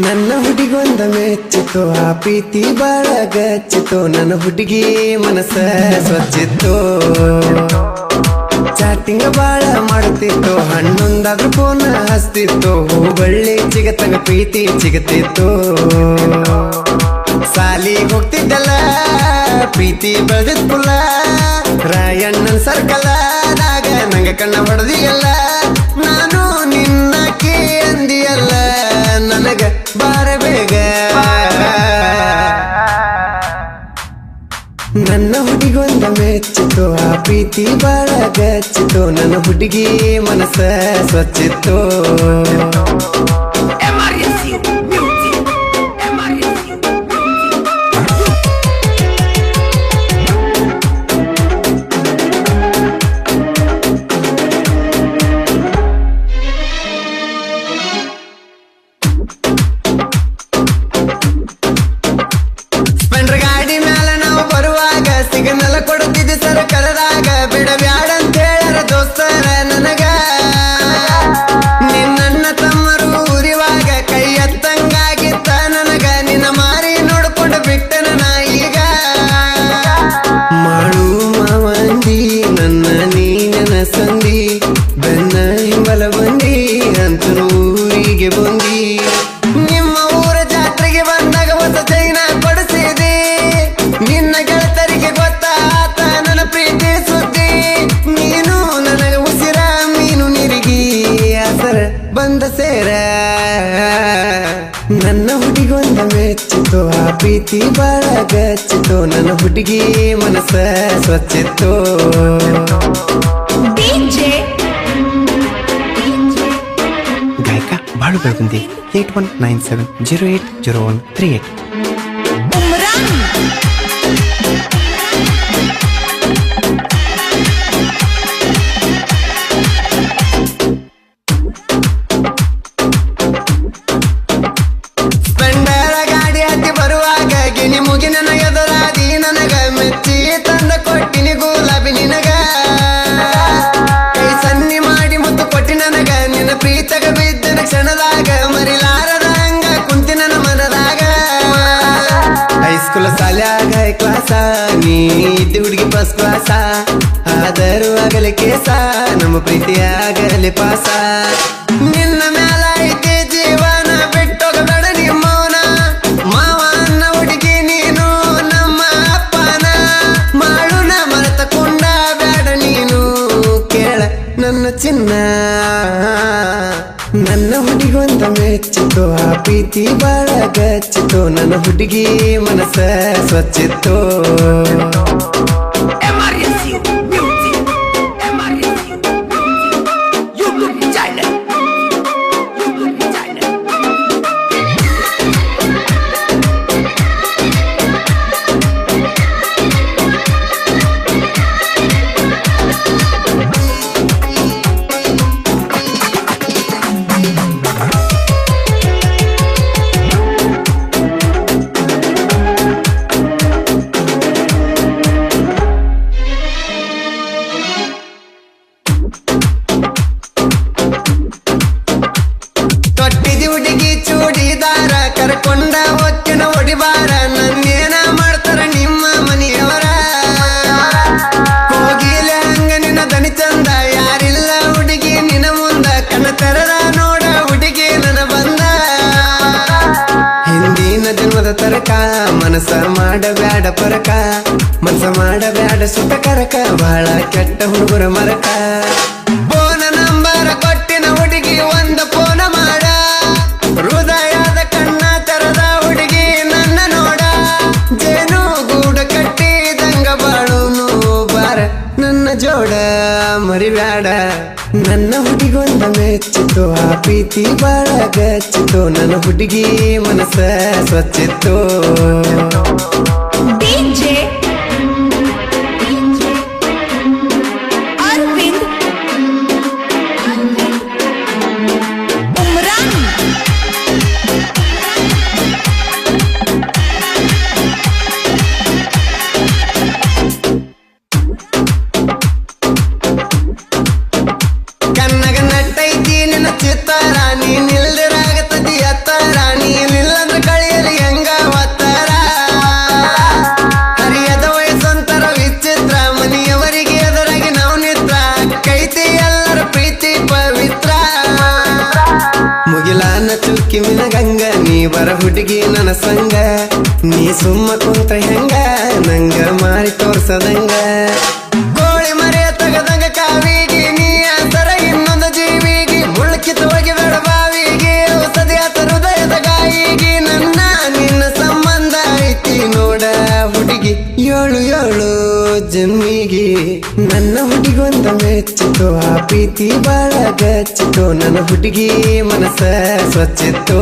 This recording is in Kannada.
ನನ್ನ ಹುಡುಗೊಂದ ಮೆಚ್ಚಿತು ಆ ಪ್ರೀತಿ ಬಾಳ ಗಚ್ಚಿತು ನನ್ನ ಹುಡುಗಿ ಮನಸ್ಸ ಸ್ವಚ್ಛಿತ್ತು ಚಾಟಿಂಗ್ ಬಾಳ ಮಾಡುತ್ತಿತ್ತು ಹಣ್ಣೊಂದಾದ್ರೂ ಫೋನ್ ಹಚ್ತಿತ್ತು ಹೂ ಬಳ್ಳಿ ಚಿಗತಗ ಪ್ರೀತಿ ಸಿಗತಿತ್ತು ಸಾಲಿಗೆ ಹೋಗ್ತಿದ್ದಲ್ಲ ಪ್ರೀತಿ ಬೆಳೆದಿದ್ ಪುಲ್ಲ ರಾಯಣ್ಣನ್ ಸರ್ಕಲ್ ನಾಗ ನಂಗ ಕಣ್ಣ ಹೊಡೆದಿಯಲ್ಲ ನಾನು ನಿನ್ನ ಅಂದಿಯಲ್ಲ ನನಗ ಬಾರ ಬೇಗ ನನ್ನ ಹುಡುಗೊಂದ ಮೆಚ್ಚಿತು ಆ ಪ್ರೀತಿ ಬಾಳ ಗಚ್ಚಿತು ನನ್ನ ಹುಡುಗಿ ಮನಸ್ಸ ಸ್ವಚ್ಛಿತ್ತು ಸಿಗ್ನಲ್ ಕೊಡುತ್ತಿದ್ದೆ ಸರ್ ಕರೆದಾಗ ಬಿಡಬ್ಯಾಡ ಅಂತ ಹೇಳರ ದೋಸ್ತರ ನನಗ ನಿನ್ನ ತಮ್ಮರು ಊರಿವಾಗ ಕೈ ಎತ್ತಂಗಾಗಿತ್ತ ನನಗ ನಿನ್ನ ಮಾರಿ ನೋಡ್ಕೊಂಡು ಬಿಟ್ಟನ ನಾ ಈಗ ಮಾಡು ಮಾವಂದಿ ನನ್ನ ನೀನ ಸಂದಿ ಬೆನ್ನ ಹಿಂಬಲ ಬಂದಿ ಅಂತ ಊರಿಗೆ ಬಂದಿ ನಿಮ್ಮ ಊರ ಜಾತ್ರೆಗೆ ಬಂದಾಗ ಹೊಸ ಚೈನ ಕೊಡಿಸಿದೆ ನಿನ್ನ ಗೆಳತರಿಗೆ ಗೊತ್ತಾತ ನನ್ನ ಪ್ರೀತಿ ಸುದ್ದಿ ನೀನು ನನಗೆ ಉಸಿರ ಮೀನು ನೀರಿಗೆ ಆಸರ ಬಂದ ಸೇರ ನನ್ನ ಹುಡುಗೊಂದ ಮೆಚ್ಚಿತು ಆ ಪ್ರೀತಿ ಬಾಳ ಗಚ್ಚಿತು ನನ್ನ ಹುಡುಗಿ ಮನಸ್ಸ ಸ್ವಚ್ಛಿತ್ತು ಗಾಯಕ ಬಾಳು ಬೆಳಗುಂದಿ 8197080138 ಪ್ರೀತಗ ಬಿದ್ದನ ಕ್ಷಣದಾಗ ಮರಿಲಾರದ ಹಂಗ ಕುಂತಿ ನನ್ನ ಮನದಾಗ ಹೈಸ್ಕೂಲ್ ಸಾಲ್ಯಾಗ ಕ್ಲಾಸ ನೀ ಇದ್ದಿ ಹುಡುಗಿ ಫಸ್ಟ್ ಕ್ಲಾಸ ಆದರೂ ಆಗಲಿ ಕೇಸ ನಮ್ಮ ಪ್ರೀತಿ ಆಗಲಿ ಪಾಸ ನಿನ್ನ ಮ್ಯಾಲ ಐತಿ ಜೀವನ ಬಿಟ್ಟೋಗಬೇಡ ನಿಮ್ಮವನ ಮಾವ ಅನ್ನ ಹುಡುಗಿ ನೀನು ನಮ್ಮ ಅಪ್ಪನ ಮಾಡುಣ ಮರೆತ ಕೊಂಡ ಬೇಡ ನೀನು ಕೇಳ ನನ್ನ ಚಿನ್ನ ನನ್ನ ಹುಡುಗೊಂದ ಮೆಚ್ಚಿತು ಆ ಪ್ರೀತಿ ಬಾಳ ಗಚ್ಚಿತು ನನ್ನ ಹುಡುಗಿ ಮನಸ್ಸ ಸ್ವಚ್ಛಿತ್ತು ಕರ್ಕೊಂಡ ಹೊತ್ತಿನ ಹೊಡಿಬಾರ ನನ್ನೇನ ಮಾಡ್ತಾರ ನಿಮ್ಮ ಮನೆಯವರ ಹೋಗಿಲ್ಲ ಹಂಗ ನಿನ್ನ ದನಿ ಚಂದ ಯಾರಿಲ್ಲ ಹುಡುಗಿ ನಿನ್ನ ಮುಂದ ಕಣ್ಣ ತೆರದ ನೋಡ ಹುಡುಗಿ ನನ್ನ ಬಂದ ಹಿಂದಿನ ಜನ್ಮದ ತರಕ ಮನಸ್ಸ ಮಾಡಬ್ಯಾಡ ಪರಕ ಮನಸ್ಸ ಮಾಡಬ್ಯಾಡ ಸುತ್ತ ಕರಕ ಬಹಳ ಕೆಟ್ಟ ಹುಡುಗರ ಮರಕ ಫೋನ ನಂಬರ ಕೊಟ್ಟಿನ ಹುಡುಗಿ ಒಂದ ಫೋನ ಮಾಡ ಹೃದಯದ ಕಣ್ಣ ತೆರದ ಹುಡುಗಿ ನನ್ನ ನೋಡ ಜೇನು ಗೂಡ ಕಟ್ಟಿದಂಗ ಬಾಳುನು ಬಾರ ನನ್ನ ಜೋಡ ಮರಿಬ್ಯಾಡ ನನ್ನ ಹುಡುಗೊಂದ ಮೆಚ್ಚಿತು ಆ ಪ್ರೀತಿ ಬಾಳ ಗಚ್ಚಿತು ನನ್ನ ಹುಡುಗಿ ಮನಸ್ಸ ಸ್ವಚ್ಛಿತ್ತು ಚಿತ್ತಾರ ನೀ ನಿಲ್ದಿರಾಗತದಿ ಅತ್ತಾರ ನೀ ಬಾರ ಹುಡುಗಿ ನನ್ನ ಸಂಗ ನೀ ಸುಮ್ಮ ಕುಂತ ಹೆಂಗ ನಂಗ ಮಾರಿ ತೋರ್ಸದಂಗ ಕೋಳಿ ಮರೆಯ ತಗದಂಗ ಕಾವಿಗೆ ನೀ ಆತರ ಇನ್ನೊಂದು ಜೀವಿಗೆ ಮುಳ್ಕಿತ ಹೋಗಿ ಬೇಡ ಬಾವಿಗೆ ಔಷಧಿ ಆತ ಹೃದಯದ ಗಾಯಿಗೆ ನನ್ನ ನಿನ್ನ ಸಂಬಂಧ ಐತಿ ನೋಡ ಹುಡುಗಿ ಏಳು ಏಳು ಜನ್ಮಿಗೆ ನನ್ನ ಹುಡುಗೊಂದ ಮೆಚ್ಚಿತು ಆ ಪ್ರೀತಿ ಬಾಳ ಗಚ್ಚಿತು ನನ್ನ ಹುಡುಗಿ ಮನಸ್ಸ ಸ್ವಚ್ಛಿತ್ತು